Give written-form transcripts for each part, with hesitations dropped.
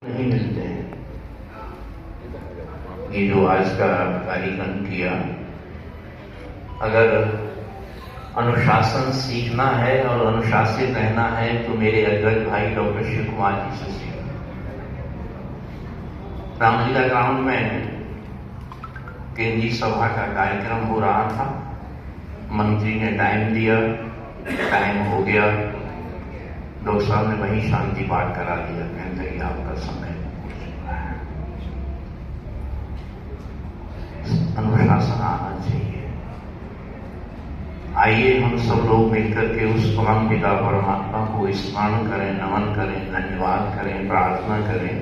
नहीं मिलते हैं। ये जो आज का कार्यक्रम किया, अगर अनुशासन सीखना है और अनुशासित रहना है तो मेरे अग्रज भाई डॉक्टर शिव कुमार जी से सीखना। रामलीला ग्राउंड में केंद्रीय सभा का कार्यक्रम हो रहा था। मंत्री ने टाइम दिया, टाइम हो गया, डॉक्टर साहब ने वही शांति पाठ करा दिया। कहते हैं आपका समय हो चुका है। अनुशासन आना चाहिए। आइए हम सब लोग मिलकर के उस परम पिता परमात्मा को स्मरण करें, नमन करें, धन्यवाद करें, प्रार्थना करें,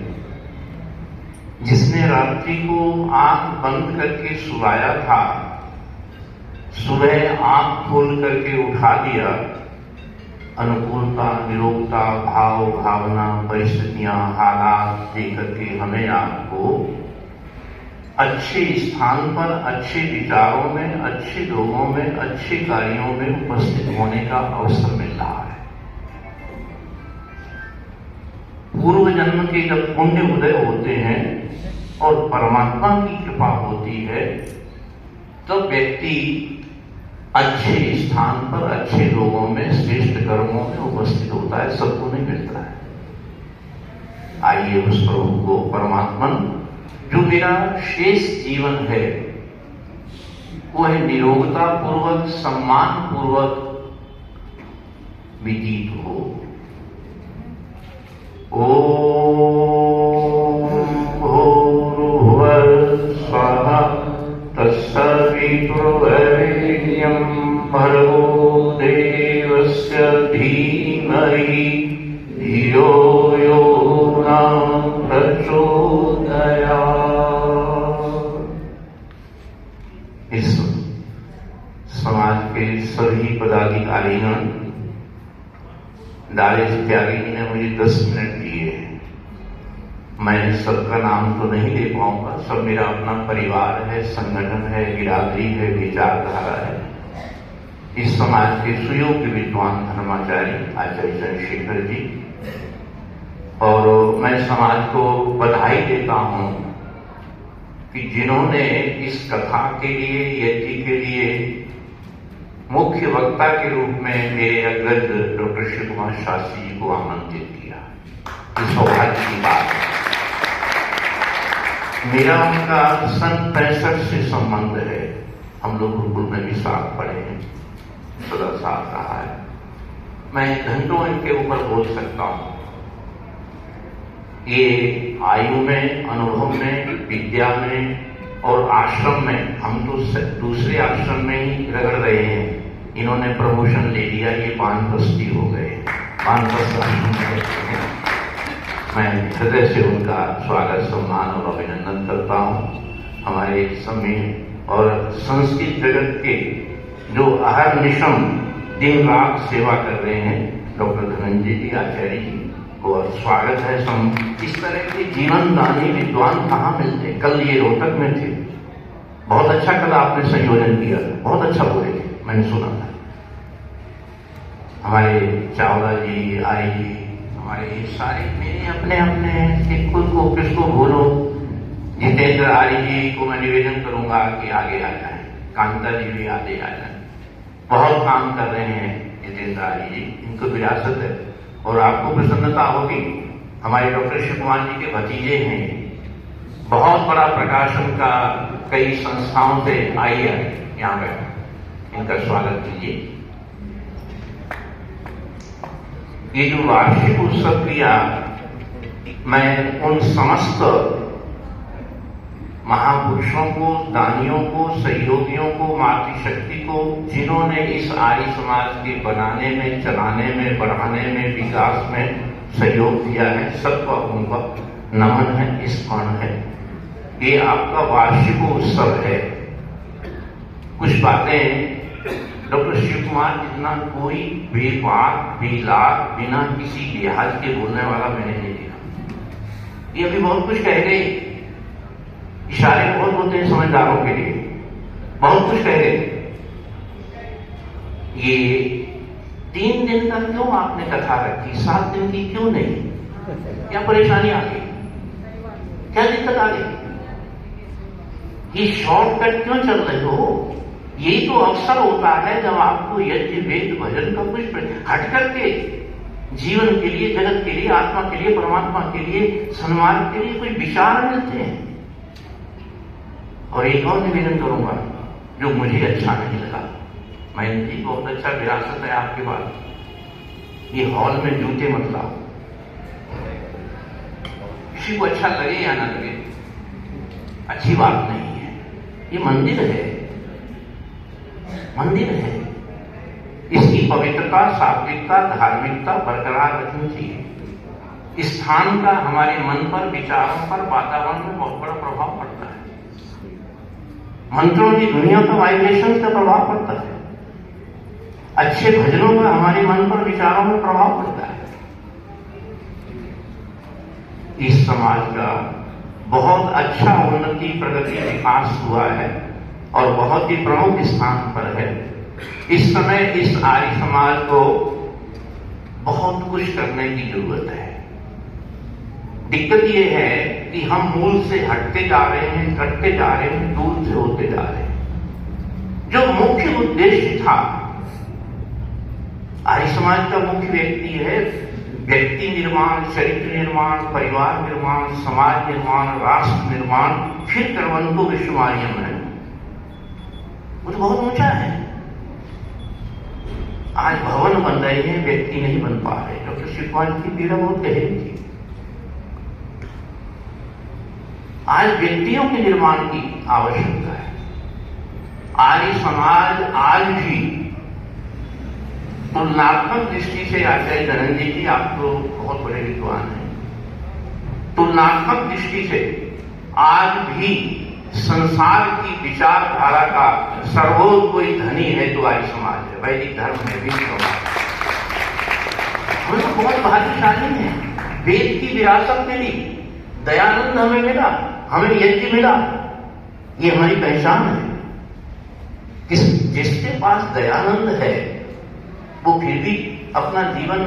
जिसने रात्रि को आंख बंद करके सुलाया था, सुबह आंख खोल करके उठा दिया। अनुकूलता, निरोगता, भाव, भावना, परिस्थितियां, हालात देकर के हमें आपको अच्छे स्थान पर, अच्छे विचारों में, अच्छे लोगों में, अच्छे कार्यों में उपस्थित होने का अवसर मिल रहा है। पूर्व जन्म के जब पुण्य उदय होते हैं और परमात्मा की कृपा होती है, तो व्यक्ति अच्छे स्थान पर, अच्छे लोगों में, श्रेष्ठ कर्मों में उपस्थित होता है। सबको नहीं मिलता है। आइए उस प्रभु को, परमात्मा, जो मेरा शेष जीवन है वह निरोगता पूर्वक, सम्मान पूर्वक व्यतीत हो। स्वाहा तत्सवितुर्वरेण्यं भर्गो देवस्य धीमहि धियो यो न प्रचोदयात्। इस समाज के सभी पदाधिकारीगण, दारेश त्यागी जी ने मुझे 10 मिनट दिए हैं। मैं सबका नाम तो नहीं ले पाऊंगा। सब मेरा अपना परिवार है, संगठन है, बिरादरी है, विचारधारा है। इस समाज के सुयोग्य विद्वान धर्माचार्य आचार्य चंद्रशेखर जी, और मैं समाज को बधाई देता हूं कि जिन्होंने इस कथा के लिए, यज्ञ के लिए मुख्य वक्ता के रूप में मेरे अग्रज डॉक्टर शिव कुमार शास्त्री जी को आमंत्रित किया। इस सौभाग्य की बात है। मेरा उनका सन 65 से संबंध है। हम लोग गुरुकुल में भी साथ पढ़े हैं, सदा साथ रहा है। मैं घंटों इनके ऊपर बोल सकता हूं। ये आयु में, अनुभव में, विद्या में और आश्रम में, हम तो दूसरे आश्रम में ही रगड़ रहे हैं। इन्होंने प्रमोशन ले लिया, ये वानप्रस्थी हो गए, वानप्रस्थ आश्रम में। मैं हृदय से उनका स्वागत, सम्मान और अभिनंदन करता हूं। हमारे समय और संस्कृत जगत के जो अहर्निशम दिन रात सेवा कर रहे हैं, डॉक्टर धनंजय जी, आचार्य जी को स्वागत है। इस तरह के जीवन दानी विद्वान कहाँ मिलते? कल ये रोहतक में थे, बहुत अच्छा कल आपने संयोजन किया, बहुत अच्छा बोले थे, मैंने सुना था। हमारे चावला जी, आई जी, हमारे सारे मेरे अपने अपने किसको भूलो। जितेंद्र आर्य जी को मैं निवेदन करूंगा कि आगे आ जाए, कांता जी भी आगे आ जाए। बहुत काम कर रहे हैं जितेंद्र आर्य जी, इनको विरासत है और आपको प्रसन्नता होगी। हमारे डॉक्टर शिव कुमार जी के भतीजे हैं, बहुत बड़ा प्रकाशन का कई संस्थाओं से आई है यहाँ पे, इनका स्वागत कीजिए। ये जो वार्षिक उत्सव किया, मैं उन समस्त महापुरुषों को, दानियों को, सहयोगियों को, मातृशक्ति को, जिन्होंने इस आर्य समाज के बनाने में, चलाने में, बढ़ाने में, विकास में सहयोग दिया है, सबका उनका नमन है, स्मरण है। ये आपका वार्षिक उत्सव है। कुछ बातें डॉक्टर शिव कुमार जितना कोई बेबाक, बेलाग, बिना किसी लिहाज के बोलने वाला मैंने नहीं देखा। ये अभी बहुत कुछ कह गए, इशारे बहुत होते हैं समझदारों के लिए, बहुत कुछ कह गए। ये 3 दिन का क्यों आपने कथा रखी, 7 दिन की क्यों नहीं? क्या परेशानी आ गई? दिक्कत आ गई? ये शॉर्टकट क्यों चल रहे हो? यही तो अवसर होता है जब आपको यज्ञ वेद भजन का कुछ हट करके जीवन के लिए, जगत के लिए, आत्मा के लिए, परमात्मा के लिए, सन्मार्ग के लिए कोई विचार मिलते हैं। और एक और निवेदन करूंगा जो मुझे अच्छा नहीं लगा। महेंद्र जी, बहुत अच्छा विरासत है आपके पास, ये हॉल में जूते मत लाओ। किसी को अच्छा लगे या ना लगे, अच्छी बात नहीं है। ये मंदिर है, मंदिर है, इसकी पवित्रता, सात्विकता, धार्मिकता बरकरार रखनी चाहिए। स्थान का हमारे मन पर, विचारों पर, वातावरण में बहुत बड़ा प्रभाव पड़ता है। मंत्रों की दुनिया का वाइब्रेशन का प्रभाव पड़ता है। अच्छे भजनों का हमारे मन पर, विचारों में प्रभाव पड़ता है। इस समाज का बहुत अच्छा उन्नति, प्रगति, विकास हुआ है और बहुत ही प्रमुख स्थान पर है। इस समय इस आर्य समाज को बहुत कुछ करने की जरूरत है। दिक्कत यह है कि हम मूल से हटते जा रहे हैं, कटते जा रहे हैं, दूर से होते जा रहे हैं। जो मुख्य उद्देश्य था, आर्य समाज का मुख्य व्यक्ति है व्यक्ति निर्माण, चरित्र निर्माण, परिवार निर्माण, समाज निर्माण, राष्ट्र निर्माण, फिर कर्मंतो विश्वमार्यम है, वो तो बहुत ऊंचा है। आज भवन बन रहे हैं, व्यक्ति नहीं बन पा रहे। डॉक्टर शिवपाल की पीड़ा बहुत गहरी थी। आज व्यक्तियों के निर्माण की आवश्यकता है। आर्य समाज आज भी तुलनात्मक दृष्टि से, आचार्य धनंजय जी आप तो बहुत बड़े विद्वान हैं, तुलनात्मक दृष्टि से आज भी संसार की विचारधारा का सर्वोच्च कोई धनी है तो आर्य समाज है। वैदिक धर्म में भी हम लोग बहुत भाग्यशाली हैं। वेद की विरासत मिली, दयानंद हमें मिला, हमें यज्ञ मिला, ये हमारी पहचान है। जिसके पास दयानंद है वो फिर भी अपना जीवन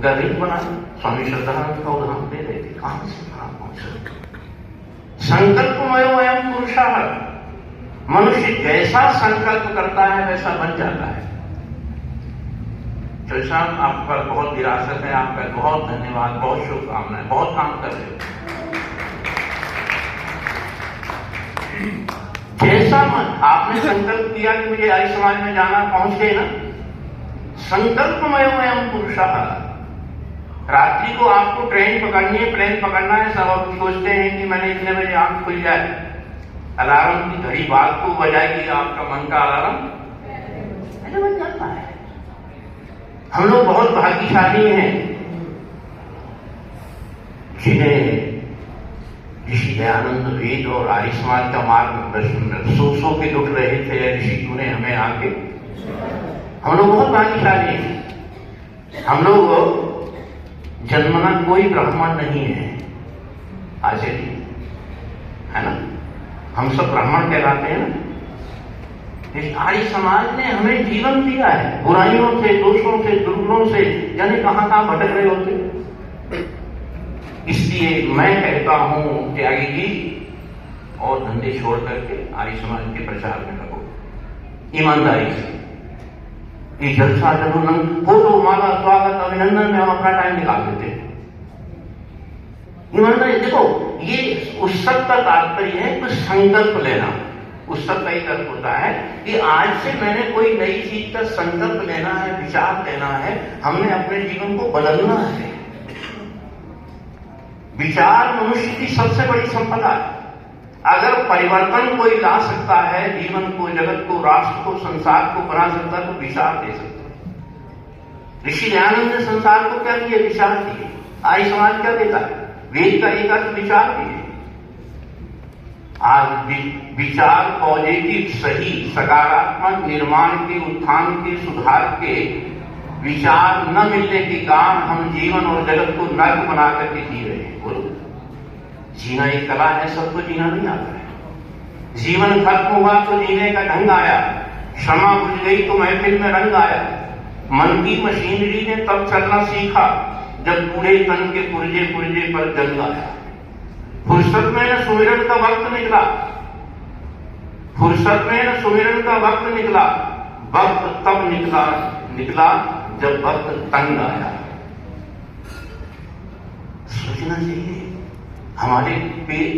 गर्वित बना। स्वामी श्रद्धानंद का उदाहरण दे रहे थे, कहां से कहां पहुंचे। संकल्पमय अयम पुरुषः, मनुष्य जैसा संकल्प करता है वैसा बन जाता है। चल साहब, आपका बहुत विरासत है, आपका बहुत धन्यवाद, बहुत शुभकामनाएं, बहुत काम कर रहे हो। जैसा आपने संकल्प किया कि मुझे आर्य समाज में जाना, पहुंच गए ना। संकल्पमय अयम पुरुषः, रात्रि को आपको ट्रेन पकड़नी है, प्लेन पकड़ना है, सब आप सोचते हैं कि मैंने इतने बजे आंख खुल जाए, अलार्म की घड़ी बात को बजाएगी, आपका मन का अलार्म ऐसे बन जाता है। हम लोग बहुत भाग्यशाली हैं जिन्हें ऋषि दयानंद वेद और आर्य समाज का मार्गदर्शन, सो के लुट रहे थे ऋषि, तूने हमें आके, हम लोग बहुत भाग्यशाली हैं। हम लोग जन्मना कोई ब्राह्मण नहीं है, आचार्य जी, है ना, हम सब ब्राह्मण कहलाते हैं ना। इस आर्य समाज ने हमें जीवन दिया है, बुराइयों से, दोषों से, दुर्गुणों से जाने कहां कहां भटक रहे होते। इसलिए मैं कहता हूं त्यागी जी, और धंधे छोड़ करके आर्य समाज के प्रचार में लगो ईमानदारी से। ये जलसा, जरूरत, फोटो, माला, स्वागत, अभिनंदन में हम अपना टाइम निकाल देते हैं। ईमानदारी, देखो ये उत्सव का तात्पर्य है कुछ संकल्प लेना। उत्सव का एक अर्थ होता है कि आज से मैंने कोई नई चीज का संकल्प लेना है, विचार लेना है, हमने अपने जीवन को बदलना है। विचार मनुष्य की सबसे बड़ी संपदा है। अगर परिवर्तन कोई ला सकता है, जीवन को, जगत को, राष्ट्र को, संसार को बना सकता है, तो विचार दे सकता है। ऋषि दयानंद ने संसार को क्या दिए? विचार दिए। आर्य समाज क्या देता है? वेद का एक अर्थ विचार दिए। आज विचार पॉजिटिव, सही, सकारात्मक निर्माण के, उत्थान के, सुधार के विचार न मिलने के कारण हम जीवन और जगत को नर्क बना करके जी रहे हैं। बोलो, जीना एक कला है, सबको जीना नहीं आता है। जीवन खत्म हुआ तो जीने का ढंग आया, क्षमा बुझ गई तो महफिल में रंग आया। मन की मशीनरी ने तब चलना सीखा जब बूढ़े तन के पुर्जे पुर्जे पर जंग आया। फुर्सत में न सुमिरन का वक्त निकला, फुर्सत में न सुमिरन का वक्त निकला। वक्त तब निकला जब वक्त तंग आया। सोचना चाहिए। हमारे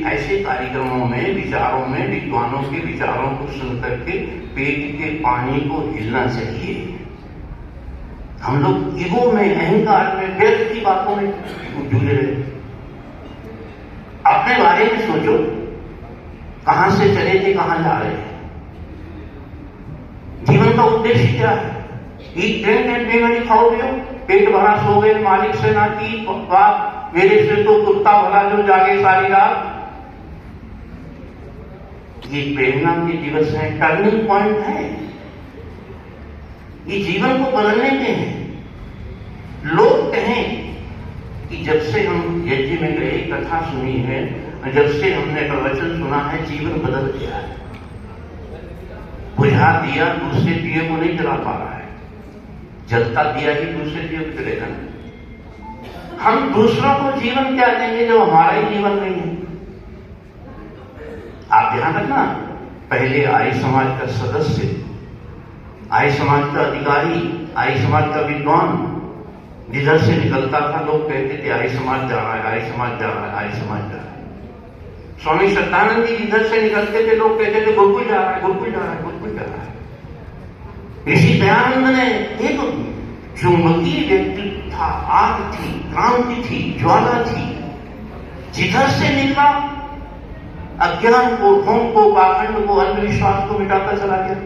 ऐसे कार्यक्रमों में, विचारों में, विद्वानों के विचारों को सुनकर के पेट के पानी को हिलना चाहिए। हम लोग ईगो में, अहंकार में, व्यर्थ की बातों में जुड़े रहे। अपने बारे में सोचो, कहां से चले थे, कहां जा रहे हैं। जीवन का उद्देश्य क्या है? ईट ड्रिंक एंड बी मेरी, खाओ पियो, पेट भरा सो गए, मालिक से ना की बात, मेरे से तो कुत्ता भला जो जागे सारी रात। ये प्रेरणा के दिवस है, टर्निंग पॉइंट है, ये जीवन को बदलने के हैं। लोग कहें कि जब से हम यज्ञ में गए, कथा सुनी है, जब से हमने प्रवचन सुना है, जीवन बदल गया है। बुझा दिया दूसरे दिए को नहीं जला पा रहा है, जलता दिया ही दूसरे दिए को जलेगा। हम दूसरों को जीवन क्या देंगे जब हमारा ही जीवन नहीं है? आप ध्यान रखना, पहले आर्य समाज का सदस्य, आर्य समाज का अधिकारी, आर्य समाज का विद्वान जिधर से निकलता था, लोग कहते थे आर्य समाज जा रहा है, आर्य समाज जा रहा है, आर्य समाज जा रहा है। स्वामी श्रद्धानंद जी जिधर से निकलते थे, लोग कहते थे गुरुकुल जा रहा है, गुरुकुल जा रहा है, गुरुकुल जा रहा है। ऋषि दयानंद ने एक चुंबकीय व्यक्तित्व था, आग थी, क्रांति थी, ज्वाला थी, जिधर से निकला अज्ञान को, ढोंग को, पाखंड को, अंधविश्वास को मिटाता चला गया।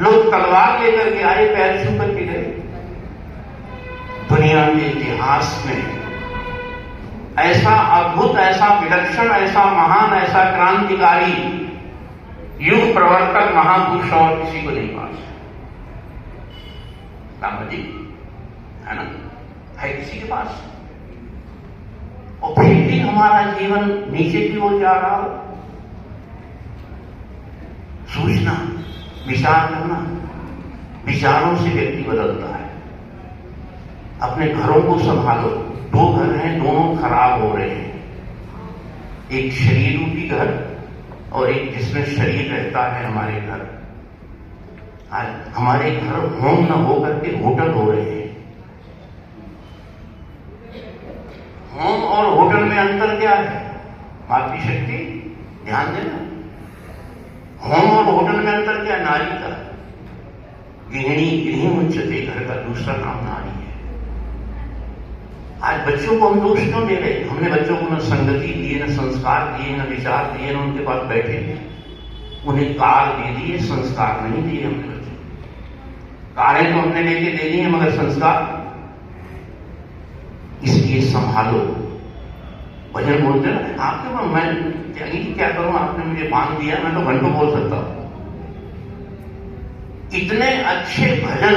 लोग तलवार लेकर के आए, पैर छू करके गए। दुनिया के इतिहास में ऐसा अद्भुत, ऐसा विलक्षण, ऐसा महान, ऐसा क्रांतिकारी युग प्रवर्तक महापुरुष और किसी को नहीं पास जी, है ना? है किसी के पास? और फिर भी हमारा जीवन नीचे की ओर जा रहा हो। सोचना, विचार करना, विचारों से व्यक्ति बदलता है। अपने घरों को संभालो। दो घर हैं, दोनों खराब हो रहे हैं। एक शरीर रूपी घर और एक जिसमें शरीर रहता है, हमारे घर। आज हमारे घर होम न होकर के होटल हो रहे हैं। होम और होटल में अंतर क्या है? मातृशक्ति, ध्यान देना। होम और होटल में अंतर क्या? नारी का। गृहिणी, गृह उच्चते, घर का दूसरा नाम नारी है। आज बच्चों को हम दोष क्यों दे रहे? हमने बच्चों को न संगति दिए, न संस्कार दिए, न विचार दिए, न उनके पास बैठे। उन्हें कार दे दिए, संस्कार नहीं दिए हमने बच्चों। कारें तो हमने लेके दे दी है, मगर संस्कार। इसलिए संभालो। भजन बोलते ना, आपके मैं क्या करूं, आपने मुझे बांध दिया, मैं तो घंटों बोल सकता हूं। इतने अच्छे भजन,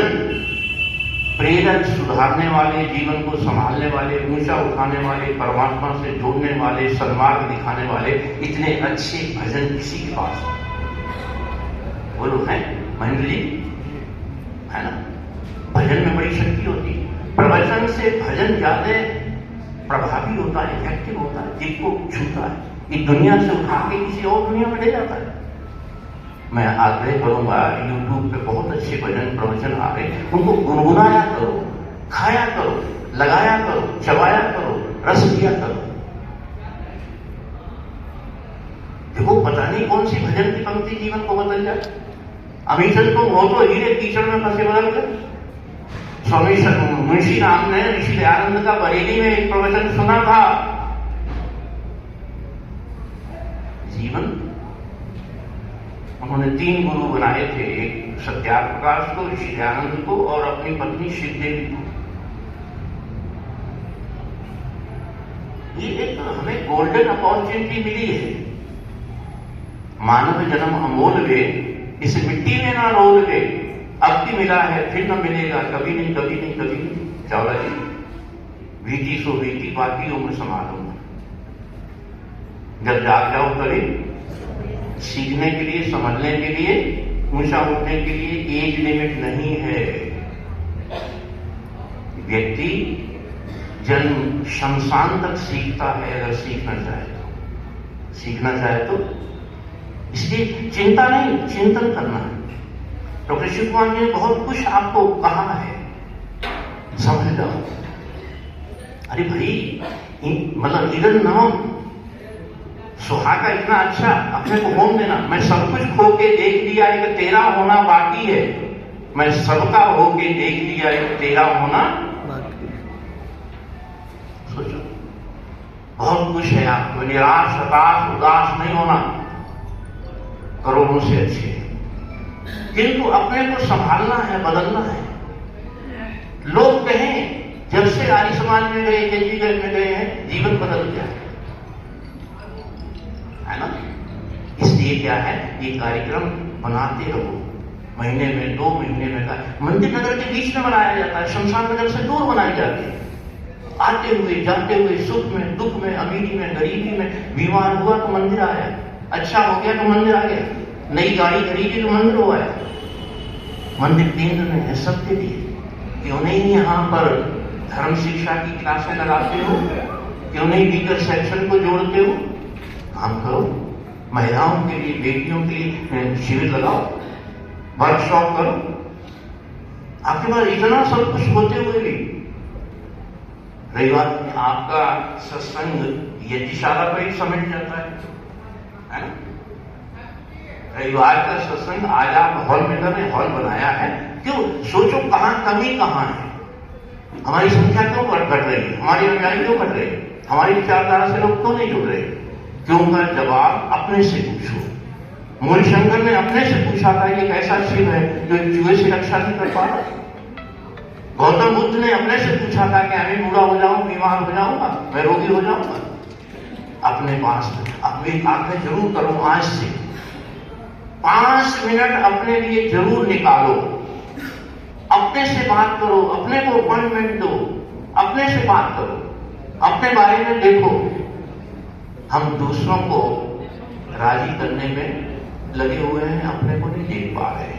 प्रेरक, सुधारने वाले, जीवन को संभालने वाले, ऊंचा उठाने वाले, परमात्मा से जोड़ने वाले, सन्मार्ग दिखाने वाले, इतने अच्छे भजन किसी के पास? बोलो, है महेंद्र जी, है ना? भजन में बड़ी शक्ति होती है। प्रवचन से भजन ज्यादा प्रभावी होता है, इफेक्टिव होता है, दिल को छूता है। ये दुनिया से उठा के किसी और दुनिया में ले जाता है। मैं आग्रह करूंगा, यूट्यूब पे बहुत अच्छे भजन प्रवचन आ रहे हैं, उनको गुनगुनाया करो, खाया करो, लगाया करो, चबाया करो, रस दिया करो। देखो, पता नहीं कौन सी भजन की पंक्ति जीवन को बदल जाए। अमीचंद तुम हो तो हीरे कीचड़ में फंसे बदल कर। स्वामी मुंशी राम ने ऋषि दयानंद का बरेली में एक प्रवचन सुना था। जीवन, उन्होंने 3 गुरु बनाए थे, एक सत्याप्रकाश को, ऋषि दयानंद को और अपनी पत्नी श्रीदेवी को। ये एक हमें गोल्डन अपॉर्चुनिटी मिली है। मानव जन्म अमोल्य, इस मिट्टी में ना रोल के, अब भी मिला है, फिर न मिलेगा, कभी नहीं, कभी नहीं, कभी नहीं। चावला जी, बीती सो बीती, बाकी उम्र संभालूंगा। जब जाग जाओ करे, सीखने के लिए, समझने के लिए, ऊंचा उठने के लिए एज लिमिट नहीं है। व्यक्ति जन्म शमशान तक सीखता है, अगर सीखना चाहे तो। सीखना चाहे तो। इसलिए चिंता नहीं, चिंतन करना है। डॉक्टर शिव कुमार जी ने बहुत कुछ आपको कहा है, समझ जाओ। अरे भाई, मतलब इधर नाम सुहागा इतना अच्छा, अपने को होम देना। मैं सब कुछ खो के देख लिया है कि तेरा होना बाकी है, मैं सबका होके देख लिया है कि तेरा होना बाकी है। सोचो, बहुत कुछ है आपको, निराश, हताश, उदास नहीं होना, करोड़ों से अच्छे, किंतु अपने को संभालना है, बदलना है। लोग कहें जब से आर्य समाज में गए, चंडीगढ़ में गए हैं, जीवन बदल गया है ना। इसलिए क्या है, ये कार्यक्रम बनाते रहो, महीने में 2 महीने में। मंदिर नगर के बीच में बनाया जाता है, शमशान नगर से दूर बनाए जाते हैं। आते हुए जाते हुए, सुख में दुख में, अमीरी में गरीबी में, बीमार हुआ तो मंदिर आया, अच्छा हो गया तो मंदिर आ गया, नई गाड़ी खरीदी तो मंदिर हो आया। मंदिर केंद्र में है सबके लिए। क्यों नहीं यहाँ पर धर्म शिक्षा की क्लासें लगाते हो? क्यों नहीं वीकर सेक्शन को जोड़ते हो? काम करो, महिलाओं के लिए, बेटियों के लिए शिविर लगाओ, वर्कशॉप करो। आपके पास इतना सब कुछ होते हुए भी रही बात, आपका सत्संग यज्ञशाला पर ही समझ जाता है ना। रविवार का सत्संग आज आप हॉल में कर रहे, हॉल बनाया है, क्यों? सोचो कहां कमी कहां है, हमारी संख्या क्यों घट रही है, हमारी अनुयायी क्यों घट रही है, हमारी विचारधारा से लोग क्यों नहीं जुड़ रहे? क्यों का जवाब अपने से पूछो। मूल शंकर ने अपने से पूछा था, ये कैसा शिव है जो एक चूहे से रक्षा नहीं कर पा रहा? गौतम बुद्ध ने अपने से पूछा था कि मैं बूढ़ा हो जाऊं, बीमार हो जाऊंगा, मैं रोगी हो जाऊंगा। अपने पास अपनी आंखें जरूर करो, आज से 5 मिनट अपने लिए जरूर निकालो, अपने से बात करो, अपने को अपॉइंटमेंट दो, अपने से बात करो, अपने बारे में देखो। हम दूसरों को राजी करने में लगे हुए हैं, अपने को नहीं देख पा रहे।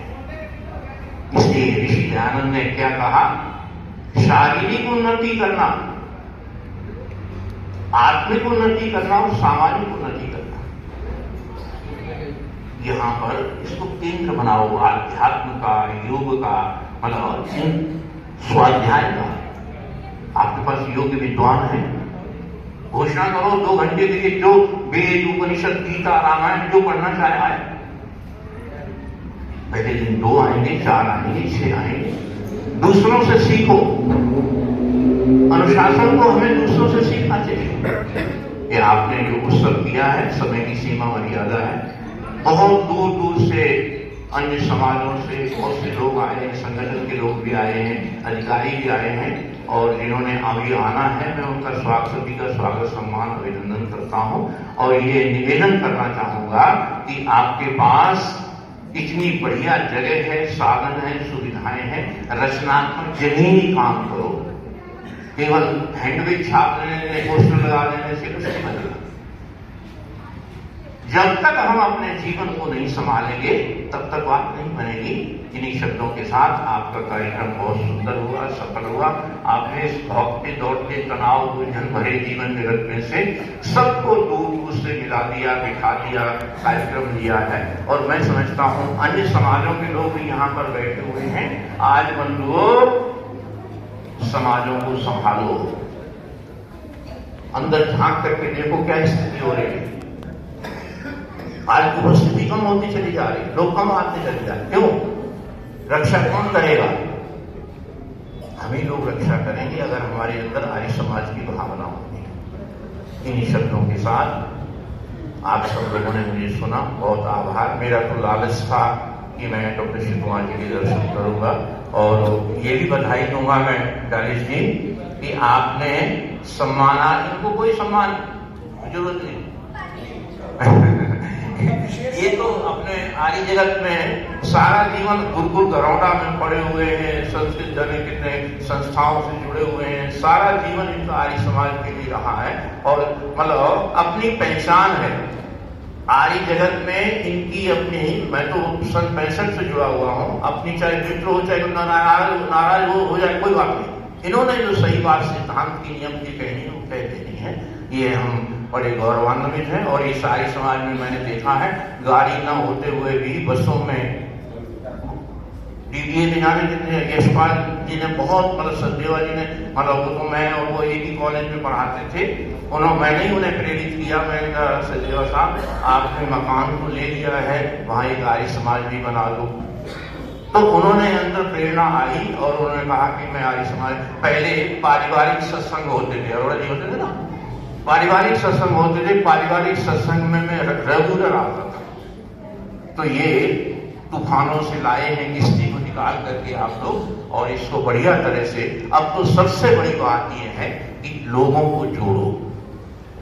इसलिए ऋषि दयानंद ने क्या कहा, शारीरिक उन्नति करना, आत्मिक उन्नति करना और सामाजिक उन्नति करना, यहां पर इसको केंद्र बनाओ। आध्यात्म का, योग का, मतलब स्वाध्याय का। आपके पास योग्य विद्वान है, घोषणा करो 2 घंटे के लिए, जो वेद, उपनिषद, गीता, रामायण जो पढ़ना चाहे आए। पहले दिन 2 आएंगे, 4 आएंगे, 6 आएंगे। दूसरों से सीखो, अनुशासन को हमें दूसरों से सीखना चाहिए। ये आपने जो उत्सव किया है, समय की सीमा मर्यादा है। बहुत दूर दूर से, अन्य समाजों से बहुत से लोग आए हैं, संगठन के लोग भी आए हैं, अधिकारी भी आए हैं, और जिन्होंने अभी आना है, मैं उनका सभी का स्वागत, सम्मान, अभिनंदन करता हूं। और ये निवेदन करना चाहूंगा कि आपके पास इतनी बढ़िया जगह है, साधन है, सुविधाएं हैं, रचनात्मक जमीनी काम करो। केवल हैंडबिल छाप लेने, पोस्टर लगा देने से कुछ नहीं बनेगा। जब तक हम अपने जीवन को नहीं संभालेंगे, तब तक बात नहीं बनेगी। इन्हीं शब्दों के साथ आपका कार्यक्रम बहुत सुंदर हुआ, सफल हुआ। आपने इस भागते दौड़ते, तनाव उलझन भरे जीवन जगत में से सबको दूर से मिला दिया, बिठा दिया, कार्यक्रम लिया है। और मैं समझता हूं अन्य समाजों के लोग भी यहाँ पर बैठे हुए हैं। आज बंधुओं, समाजों को संभालो, अंदर झांक करके देखो क्या स्थिति हो रही है। आज उपस्थिति कम होती चली जा रही, लोग कम आते चले जा रहे। क्यों? रक्षा कौन करेगा? हम ही लोग रक्षा करेंगे अगर हमारे अंदर आर्य समाज की भावना होगी। इन्हीं शब्दों के साथ आप सब लोगों ने मुझे सुना, बहुत आभार। मेरा तो लालच था कि मैं डॉक्टर शिव कुमार जी के दर्शन करूंगा, और ये भी बधाई दूंगा मैं डालिश जी कि आपने सम्माना, इनको कोई सम्मान की जरूरत नहीं। ये तो अपने आर्य जगत में सारा जीवन गुरुकुल घरौंडा में पड़े हुए हैं, संस्कृत जाने कितने संस्थाओं से जुड़े हुए हैं, सारा जीवन इनका आर्य समाज के लिए रहा है, और मतलब अपनी पहचान है आर्य जगत में इनकी अपनी। मैं तो सन 65 से जुड़ा हुआ हूँ, अपनी चाहे मित्र हो चाहे नाराज हो जाए, कोई बात नहीं। इन्होंने जो सही बात सिद्धांत की, नियम की कहनी है वो कह देनी है। ये हम बड़े गौरवान्वित हैं। और इस आर्य समाज में मैंने देखा है, गाड़ी न होते हुए भी बसों में डीडीए ले जाने देते हैं। यशपाल जी ने बहुत, मतलब सचदेवा जी ने, मतलब वो तो मैं और वो एक ही कॉलेज में पढ़ाते थे, मैंने ही उन्हें प्रेरित किया। मैंने कहा सचदेवा साहब आपने मकान तो ले लिया है, वहाँ एक आर्य समाज भी बना लो। तो उन्होंने अंदर प्रेरणा आई और उन्होंने कहा कि मैं आर्य समाज, पहले पारिवारिक सत्संग होते थे, अरोड़ा जी होते थे ना, पारिवारिक सत्संग होते थे। पारिवारिक सत्संग में मैं रेगुलर आता था। तो ये तूफानों से लाए हैं किस्ती को निकाल करके आप लोग, और इसको बढ़िया तरह से, अब तो सबसे बड़ी बात यह है कि लोगों को जोड़ो,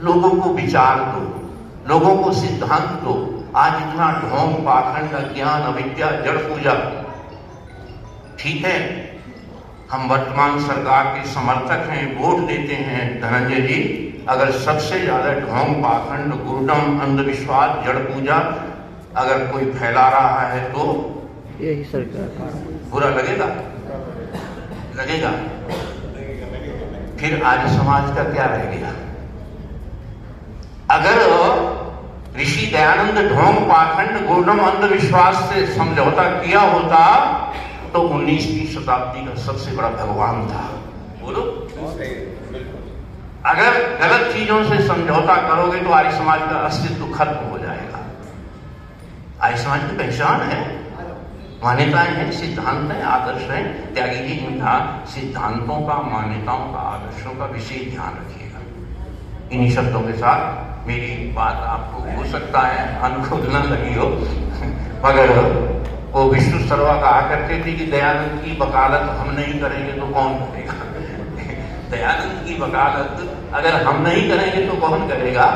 लोगों को विचार दो, लोगों को सिद्धांत दो। आज इतना ढोंग, पाखंड, अज्ञान, अविद्या, जड़ पूजा, ठीक है, हम वर्तमान सरकार के समर्थक हैं, वोट देते हैं। धनंजय जी, अगर सबसे ज्यादा ढोंग, पाखंड, गुरडम, अंधविश्वास, जड़ पूजा अगर कोई फैला रहा है तो यही सरकार बुरा लगेगा, लगेगा। फिर आर्य समाज का क्या रह गया? अगर ऋषि दयानंद ढोंग, पाखंड, गुरडम, अंधविश्वास से समझौता किया होता तो 19वीं शताब्दी का सबसे बड़ा भगवान था। बोलो, अगर गलत चीजों से समझौता करोगे तो आर्य समाज का अस्तित्व खत्म हो जाएगा। आर्य समाज की पहचान है, मान्यताएं हैं, सिद्धांत हैं, आदर्श हैं। त्यागी जी ने कहा सिद्धांतों का, मान्यताओं का, आदर्शों का विशेष ध्यान रखिएगा। इन्हीं शब्दों के साथ मेरी बात आपको हो सकता है अनुकूल न लगी हो, मगर वो विष्णु सर्वा कहा करते थे कि दयानंद की वकालत हम नहीं करेंगे तो कौन करेगा। दयानंद की वकालत अगर हम नहीं करेंगे तो कौन करेगा।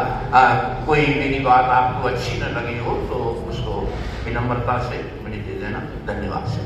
कोई मेरी बात आपको अच्छी न लगी हो तो उसको विनम्रता से मुझे दे देना। धन्यवाद से।